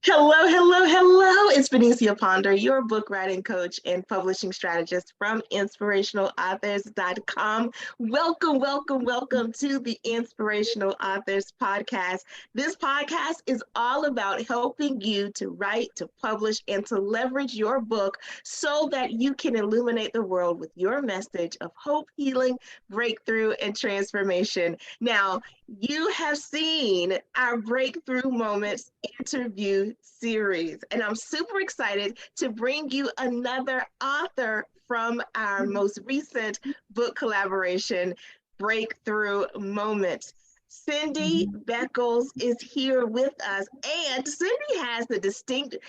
Hello, hello, hello. It's Benicia Ponder, your book writing coach and publishing strategist from inspirationalauthors.com. Welcome, welcome, welcome to the Inspirational Authors Podcast. This podcast is all about helping you to write, to publish, and to leverage your book so that you can illuminate the world with your message of hope, healing, breakthrough, and transformation. Now, you have seen our Breakthrough Moments interview series, and I'm super excited to bring you another author from our most recent book collaboration, Breakthrough Moments. Cindy Beckles is here with us, and Cindy has the distinction.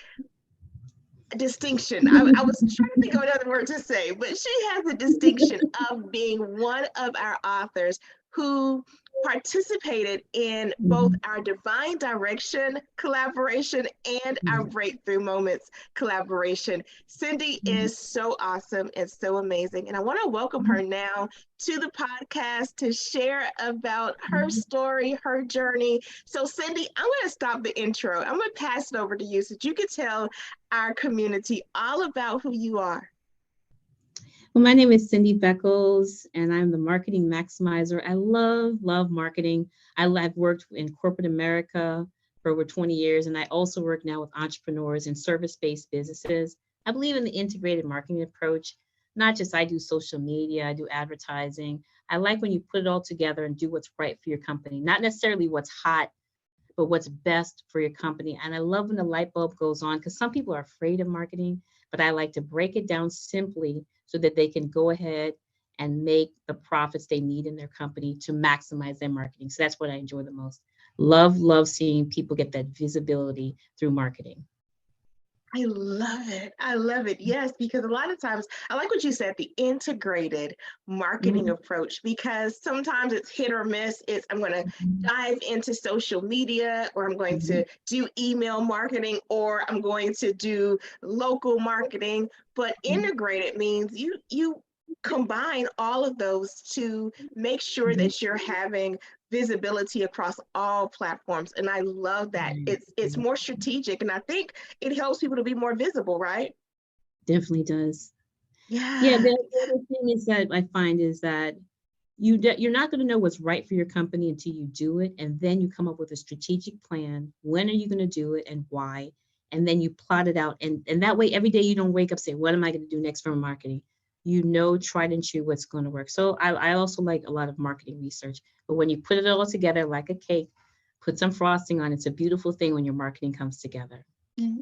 I was trying to think of another word to say, but she has the distinction of being one of our authors who participated in both our Divine Direction collaboration and our Breakthrough Moments collaboration. Cindy is so awesome and so amazing. And I want to welcome her now to the podcast to share about her story, her journey. So, Cindy, I'm going to stop the intro. I'm going to pass it over to you so that you can tell our community all about who you are. Well, my name is Cindy Beckles, and I'm the marketing maximizer. I love marketing. I've worked in corporate America for over 20 years, and I also work now with entrepreneurs and service-based businesses. I believe in the integrated marketing approach. Not just I do social media, I do advertising. I like when you put it all together and do what's right for your company, not necessarily what's hot, but what's best for your company. And I love when the light bulb goes on because some people are afraid of marketing, but I like to break it down simply so that they can go ahead and make the profits they need in their company to maximize their marketing. So that's what I enjoy the most. Love seeing people get that visibility through marketing. I love it. I love it. Yes, because a lot of times, I like what you said, the integrated marketing approach, because sometimes it's hit or miss. I'm going to dive into social media, or I'm going to do email marketing, or I'm going to do local marketing. But integrated means you combine all of those to make sure that you're having visibility across all platforms. And I love that. It's more strategic, and I think it helps people to be more visible, right? Definitely does. Yeah, Yeah. the other thing is that I find is that you're not going to know what's right for your company until you do it, and then you come up with a strategic plan. When are you going to do it and why? And then you plot it out, and that way every day you don't wake up saying, what am I going to do next for marketing? You know, tried and true what's going to work. So I also like a lot of marketing research, but when you put it all together like a cake, put some frosting on, it's a beautiful thing when your marketing comes together. Yes,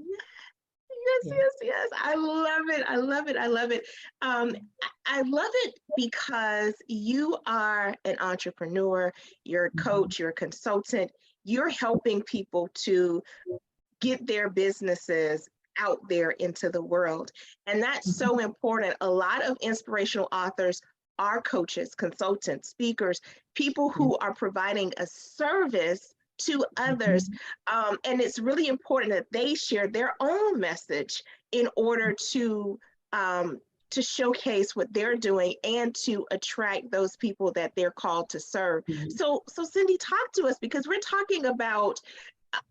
Yeah. yes, yes. I love it. I love it. I love it. I love it because you are an entrepreneur, you're a coach, you're a consultant, you're helping people to get their businesses out there into the world. And that's so important. A lot of inspirational authors are coaches, consultants, speakers, people Yeah. who are providing a service to others. And it's really important that they share their own message in order to showcase what they're doing and to attract those people that they're called to serve. So Cindy, talk to us, because we're talking about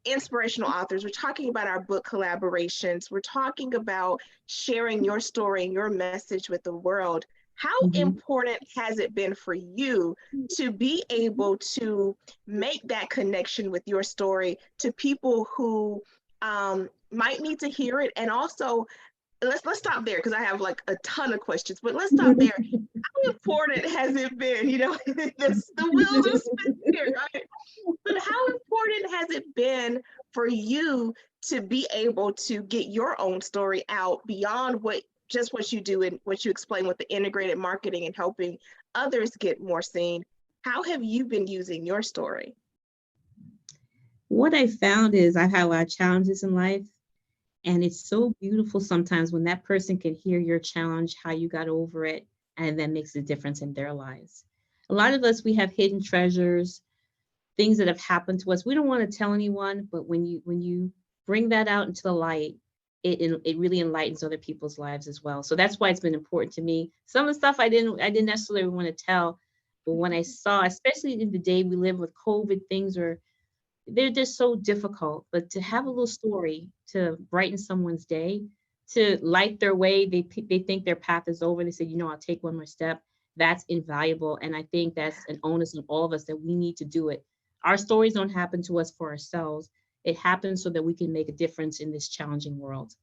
inspirational authors. We're talking about our book collaborations. We're talking about sharing your story and your message with the world. How important has it been for you to be able to make that connection with your story to people who might need to hear it? And also, let's stop there, because I have like a ton of questions, but let's stop there. How important has it been? The wheels are spinning here, right? But how important has it been for you to be able to get your own story out beyond what you do and what you explain with the integrated marketing and helping others get more seen? How have you been using your story? What I found is I've had a lot of challenges in life. And it's so beautiful sometimes when that person can hear your challenge, how you got over it, and that makes a difference in their lives. A lot of us, we have hidden treasures, things that have happened to us. We don't want to tell anyone, but when you bring that out into the light, it really enlightens other people's lives as well. So that's why it's been important to me. Some of the stuff I didn't necessarily want to tell, but when I saw, especially in the day we live with COVID, things are they're just so difficult. But to have a little story to brighten someone's day, to light their way, they think their path is over. They say, I'll take one more step. That's invaluable. And I think that's an onus on all of us that we need to do it. Our stories don't happen to us for ourselves. It happens so that we can make a difference in this challenging world.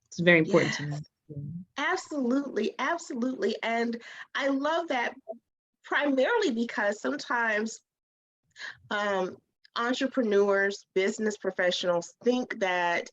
It's very important to me. Yes, absolutely, absolutely. And I love that primarily because sometimes um, entrepreneurs, business professionals think that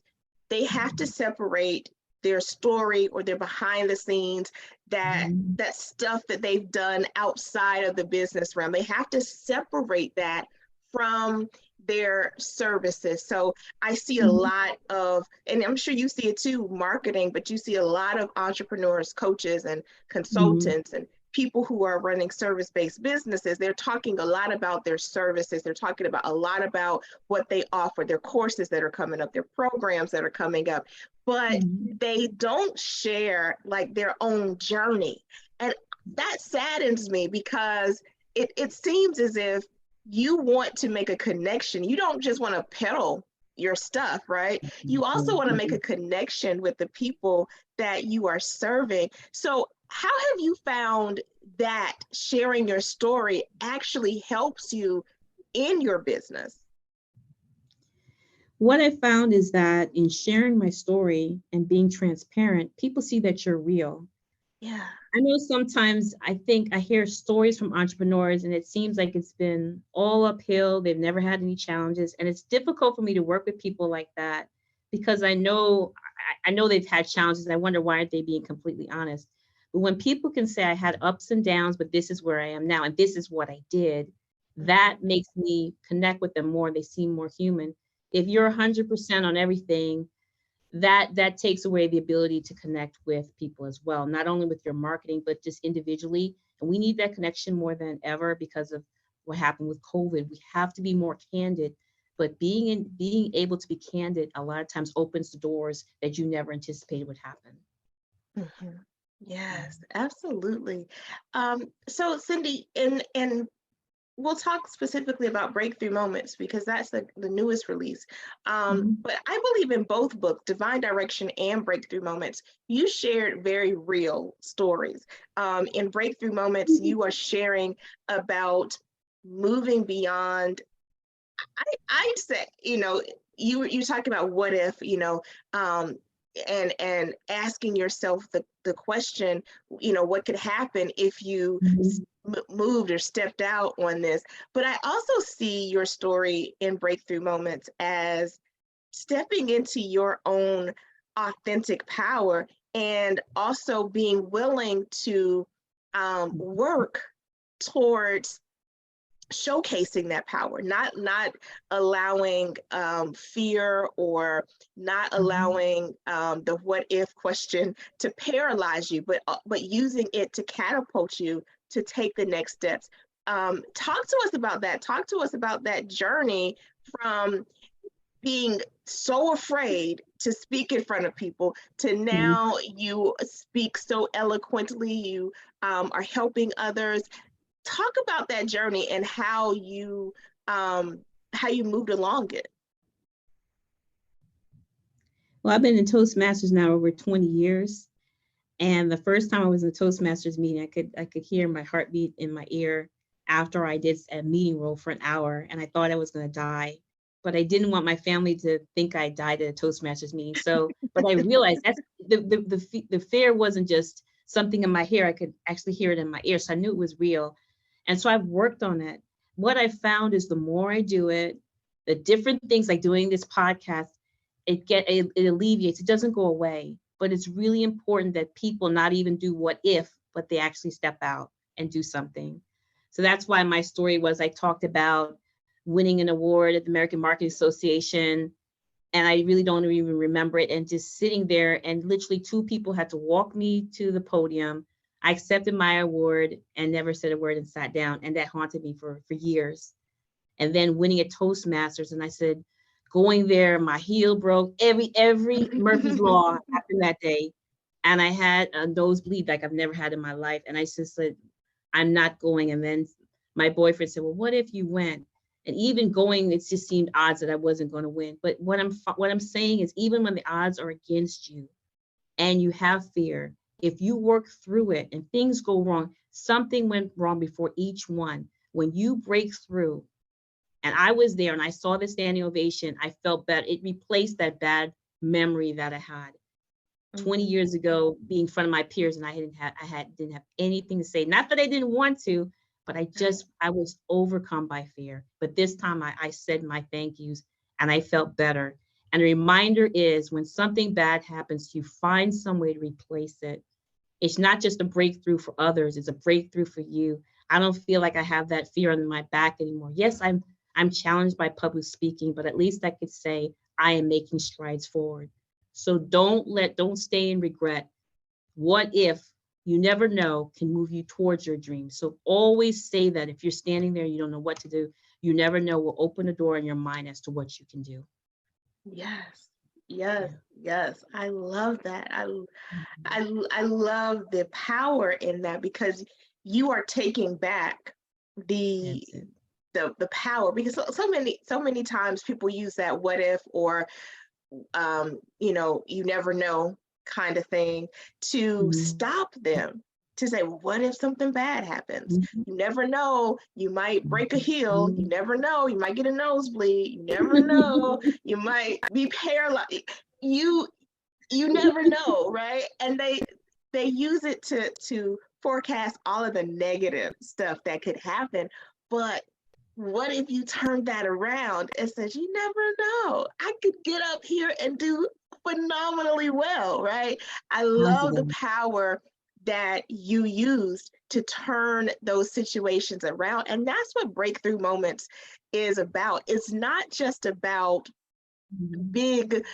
they have to separate their story or their behind the scenes, Mhm. that stuff that they've done outside of the business realm. They have to separate that from their services. So I see a Mhm. lot of, and I'm sure you see it too, marketing, but you see a lot of entrepreneurs, coaches, and Mhm. consultants, and people who are running service-based businesses. They're talking a lot about their services. They're talking about a lot about what they offer, their courses that are coming up, their programs that are coming up, but Mhm. they don't share like their own journey. And that saddens me because it seems as if you want to make a connection. You don't just want to peddle your stuff, right? You also want to make a Mhm. connection with the people that you are serving. So how have you found that sharing your story actually helps you in your business? What I found is that in sharing my story and being transparent, people see that you're real. Yeah. I know sometimes I think I hear stories from entrepreneurs and it seems like it's been all uphill. They've never had any challenges. And it's difficult for me to work with people like that because I know they've had challenges. And I wonder why aren't they being completely honest? But when people can say I had ups and downs, but this is where I am now and this is what I did, that Mhm. makes me connect with them more. They seem more human. If you're 100% on everything, that takes away the ability to connect with people as well, not only with your marketing but just individually. And we need that connection more than ever because of what happened with COVID. We have to be more candid, but being able to be candid a lot of times opens the doors that you never anticipated would happen. Mhm. Yes, absolutely. So Cindy, and we'll talk specifically about breakthrough moments because that's the newest release. Mhm. But I believe in both books, Divine Direction and Breakthrough Moments, you shared very real stories. In Breakthrough Moments, you are sharing about moving beyond. I'd say, you talk about what if, um, and asking yourself the question, what could happen if you Mhm. moved or stepped out on this. But I also see your story in Breakthrough Moments as stepping into your own authentic power and also being willing to work towards showcasing that power, not allowing fear or not Mhm. allowing the what if question to paralyze you, but using it to catapult you to take the next steps. Talk to us about that. Talk to us about that journey from being so afraid to speak in front of people to Mhm. now you speak so eloquently. You are helping others. Talk about that journey and um, how you moved along it. Well, I've been in Toastmasters now over 20 years. And the first time I was in a Toastmasters meeting, I could hear my heartbeat in my ear after I did a meeting role for an hour, and I thought I was going to die, but I didn't want my family to think I died at a Toastmasters meeting. So, but I realized that's the fear wasn't just something in my hair; I could actually hear it in my ear, so I knew it was real. And so I've worked on it. What I found is the more I do it, the different things like doing this podcast, it alleviates. It doesn't go away, but it's really important that people not even do what if, but they actually step out and do something. So that's why my story was I talked about winning an award at the American Marketing Association, and I really don't even remember it. And just sitting there, and literally two people had to walk me to the podium. I accepted my award and never said a word and sat down, and that haunted me for years. And then winning at Toastmasters, and I said, going there, my heel broke, every Murphy's Law happened that day. And I had a nosebleed like I've never had in my life. And I just said, I'm not going. And then my boyfriend said, well, what if you went? And even going, it just seemed odds that I wasn't going to win. But what I'm saying is, even when the odds are against you and you have fear, if you work through it and things go wrong, something went wrong before each one. When you break through, and I was there and I saw the standing ovation, I felt better. It replaced that bad memory that I had 20 years ago, being in front of my peers, and I didn't have anything to say. Not that I didn't want to, but I was overcome by fear. But this time I said my thank yous and I felt better. And the reminder is, when something bad happens, you find some way to replace it. It's not just a breakthrough for others, it's a breakthrough for you. I don't feel like I have that fear on my back anymore. Yes, I'm challenged by public speaking, but at least I could say I am making strides forward. So don't stay in regret. What if, you never know, can move you towards your dream. So always say that if you're standing there, you don't know what to do, you never know, will open a door in your mind as to what you can do. Yes, yes, yes. I love that. Mhm. I love the power in that, because you are taking back the That's it. the power, because so many times people use that what if, or you never know kind of thing, to Mhm. stop them, to say, well, what if something bad happens? Mhm. You never know, you might break a heel, you Mhm. never know, you might get a nosebleed, you never know, you might be paralyzed. You you never know, right? And they use it to forecast all of the negative stuff that could happen. But what if you turn that around and says, you never know, I could get up here and do phenomenally well, right? I love the Positive. power that you used to turn those situations around. And that's what breakthrough moments is about. It's not just about Mhm. big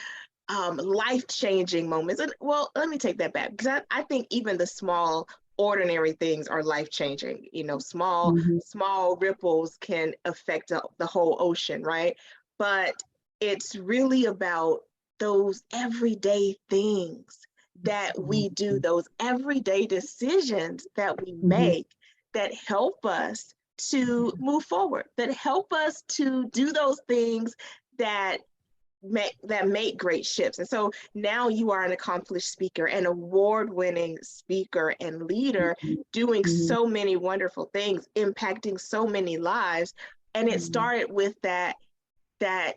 life-changing moments. And well, let me take that back, because I think even the small ordinary things are life-changing. Mhm. Small ripples can affect the whole ocean, right? But it's really about those everyday things that we do, Exactly. those everyday decisions that we Mhm. make, that help us to move forward, that help us to do those things that make great shifts. And so now you are an accomplished speaker, an award-winning speaker and leader, Mhm. doing Mhm. so many wonderful things, impacting so many lives. And it Mhm. started with that that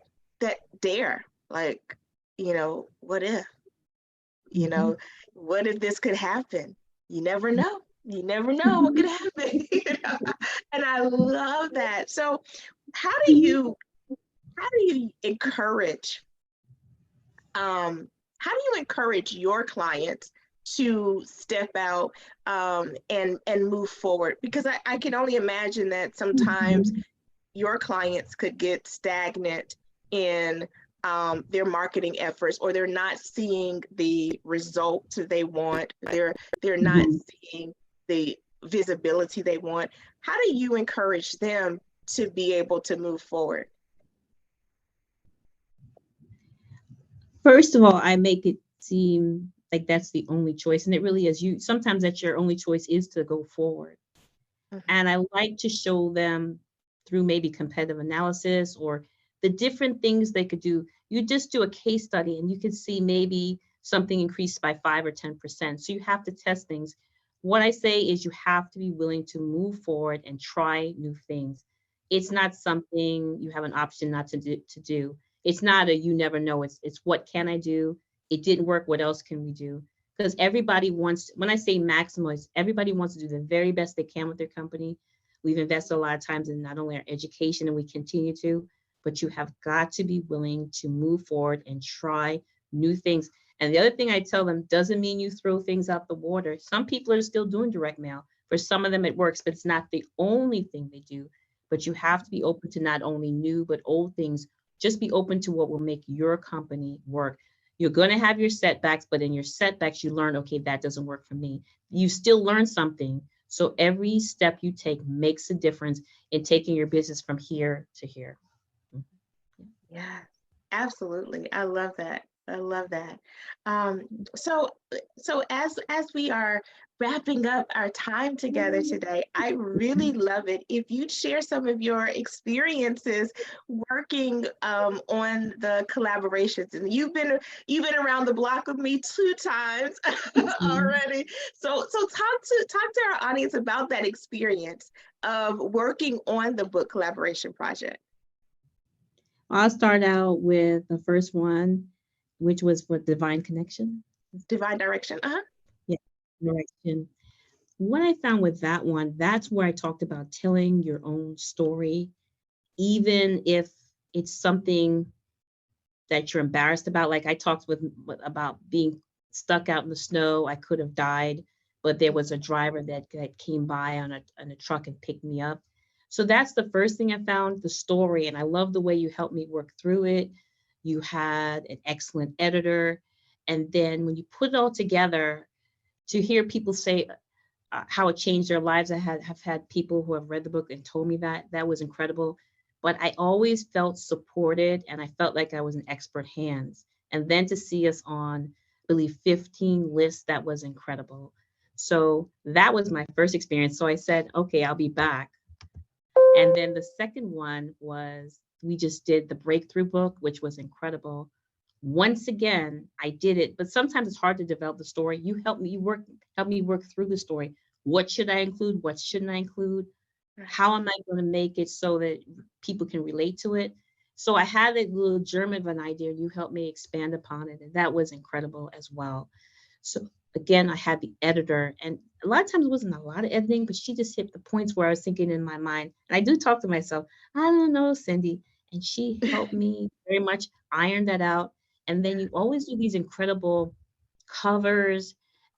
dare, like, what if, you Mhm. know, what if this could happen? You never know. You never know what could happen. And I love that. So how do Mhm. you how do you encourage how do you encourage your clients to step out, and move forward? Because I can only imagine that sometimes Mhm. your clients could get stagnant in their marketing efforts, or they're not seeing the results they want. They're not Mhm. seeing the visibility they want. How do you encourage them to be able to move forward? First of all, I make it seem like that's the only choice, and it really is. You sometimes that's your only choice, is to go forward. Mhm. And I like to show them through maybe competitive analysis or the different things they could do. You just do a case study and you could see maybe something increased by 5 or 10%. So you have to test things. What I say is, you have to be willing to move forward and try new things. It's not something you have an option not to do. It's not a you never know. It's what can I do? It didn't work. What else can we do? Because everybody wants, when I say maximize, everybody wants to do the very best they can with their company. We've invested a lot of times in not only our education, and we continue to, but you have got to be willing to move forward and try new things. And the other thing I tell them, doesn't mean you throw things out the water. Some people are still doing direct mail. For some of them it works, but it's not the only thing they do. But you have to be open to not only new but old things. Just be open to what will make your company work. You're going to have your setbacks, but in your setbacks, you learn, okay, that doesn't work for me. You still learn something. So every step you take makes a difference in taking your business from here to here. Mhm. Yeah, absolutely. I love that. I love that. Um, so, so as we are wrapping up our time together today, I really love it if you'd share some of your experiences working on the collaborations. And you've been around the block with me 2 times Mhm. already. So talk to our audience about that experience of working on the book collaboration project. I'll start out with the first one, which was for Divine Connection. Divine direction. Uh-huh. Yeah, direction. What I found with that one, that's where I talked about telling your own story, even if it's something that you're embarrassed about. Like I talked about being stuck out in the snow. I could have died, but there was a driver that came by on a truck and picked me up. So that's the first thing I found, the story. And I love the way you helped me work through it. You had an excellent editor. And then when you put it all together, to hear people say how it changed their lives. Have had people who have read the book and told me that that was incredible. But I always felt supported, and I felt like I was in expert hands. And then to see us on, I believe, 15 lists, that was incredible. So that was my first experience. So I said, okay, I'll be back. And then the second one was we just did the breakthrough book, which was incredible. Once again, I did it, but sometimes it's hard to develop the story. You help me work through the story. What should I include? What shouldn't I include? How am I going to make it so that people can relate to it? So I had a little germ of an idea, and you helped me expand upon it, and that was incredible as well. So again, I had the editor, and a lot of times it wasn't a lot of editing, but she just hit the points where I was thinking in my mind. And I do talk to myself, I don't know, Cindy. And she helped me very much iron that out. And then you always do these incredible covers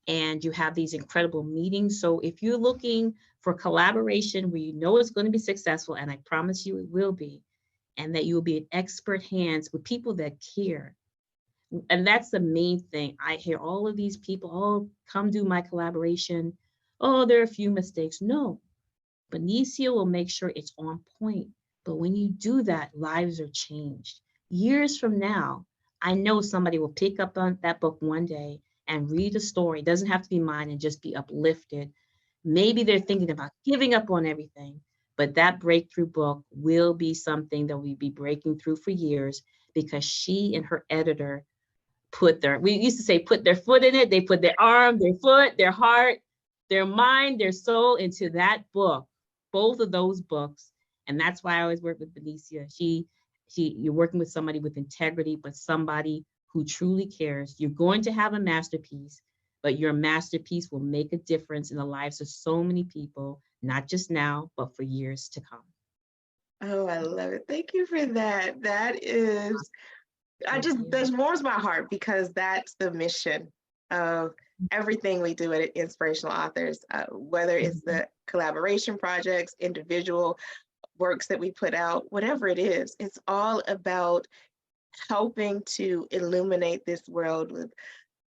and you have these incredible meetings. So if you're looking for collaboration where you know it's going to be successful, and I promise you it will be, and that you will be in expert hands with people that care, and that's the main thing. I hear all of these people, oh, come do my collaboration. Oh, there are a few mistakes. No, Benicia will make sure it's on point. But when you do that, lives are changed. Years from now, I know somebody will pick up on that book one day and read a story. It doesn't have to be mine, and just be uplifted. Maybe they're thinking about giving up on everything, but that breakthrough book will be something that we'll be breaking through for years because she and her editor we used to say, put their foot in it. They put their arm, their foot, their heart, their mind, their soul into that book, both of those books. And that's why I always work with Benicia. You're working with somebody with integrity, but somebody who truly cares. You're going to have a masterpiece, but your masterpiece will make a difference in the lives of so many people, not just now, but for years to come. Oh, I love it. Thank you for that. That is, Thank you. that warms my heart because that's the mission of everything we do at Inspirational Authors, whether it's Mhm. the collaboration projects, individual works that we put out, whatever it is, it's all about helping to illuminate this world with,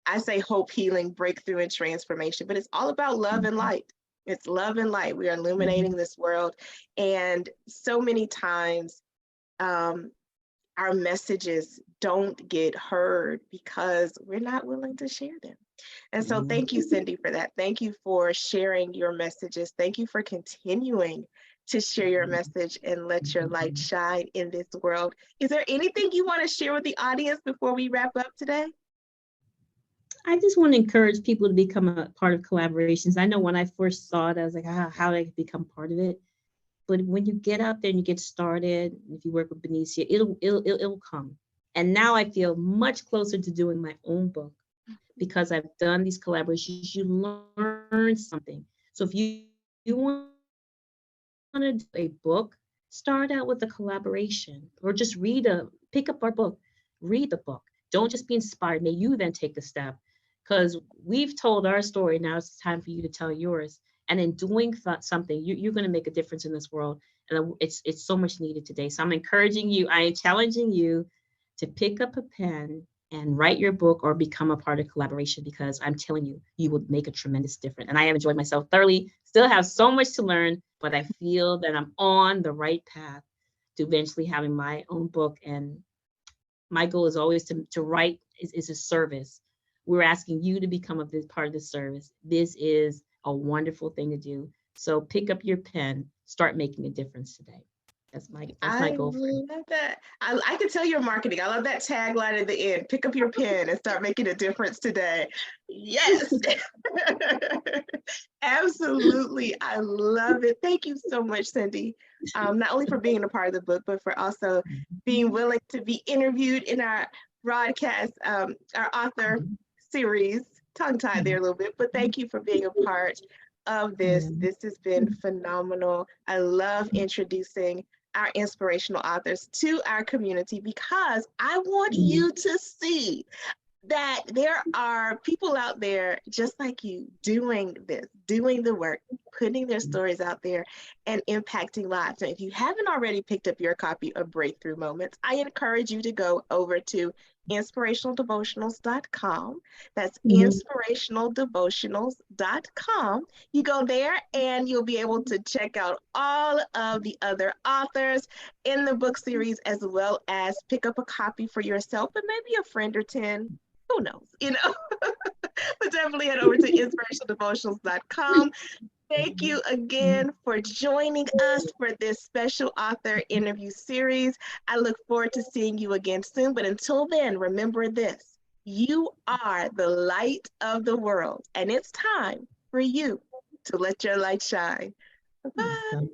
I say, hope, healing, breakthrough, and transformation, but it's all about love and Mhm. light. It's love and light. We are illuminating Mhm. this world. And so many times, um, our messages don't get heard because we're not willing to share them. And so, Mhm. thank you, Cindy, for that. Thank you for sharing your messages. Thank you for continuing to share your message and let your light Mhm. shine in this world. Is there anything you want to share with the audience before we wrap up today? I just want to encourage people to become a part of collaborations. I know when I first saw it, I was like, how do I become part of it? But when you get out there and you get started, if you work with Benicia, it'll come. And now I feel much closer to doing my own book because I've done these collaborations. You learn something. So if you want to do a book, start out with a collaboration or just pick up our book, read the book. Don't just be inspired. May you then take a step because we've told our story. Now it's time for you to tell yours. And in doing something, you're going to make a difference in this world. And it's so much needed today. So I'm encouraging you, I am challenging you to pick up a pen and write your book or become a part of collaboration because I'm telling you, you will make a tremendous difference. And I have enjoyed myself thoroughly, still have so much to learn, but I feel that I'm on the right path to eventually having my own book. And my goal is always to write is a service. We're asking you to become a part of this service. This is a wonderful thing to do. So pick up your pen, start making a difference today. That's my I goal for you. love that. I can tell you're marketing. I love that tagline at the end. Pick up your pen and start making a difference today. Yes. Absolutely. I love it. Thank you so much, Cindy. Not only for being a part of the book, but for also being willing to be interviewed in our broadcast, our author series. Tongue-tied there a little bit, but thank you for being a part of this. This has been phenomenal. I love introducing our inspirational authors to our community because I want you to see that there are people out there just like you doing this, doing the work, putting their stories out there and impacting lives. And if you haven't already picked up your copy of Breakthrough Moments, I encourage you to go over to inspirationaldevotionals.com. That's inspirationaldevotionals.com. You go there and you'll be able to check out all of the other authors in the book series, as well as pick up a copy for yourself and maybe a friend or 10. Who knows, but definitely head over to inspirationaldevotionals.com. Thank you again for joining us for this special author interview series. I look forward to seeing you again soon. But until then, remember this: you are the light of the world, and it's time for you to let your light shine. Bye.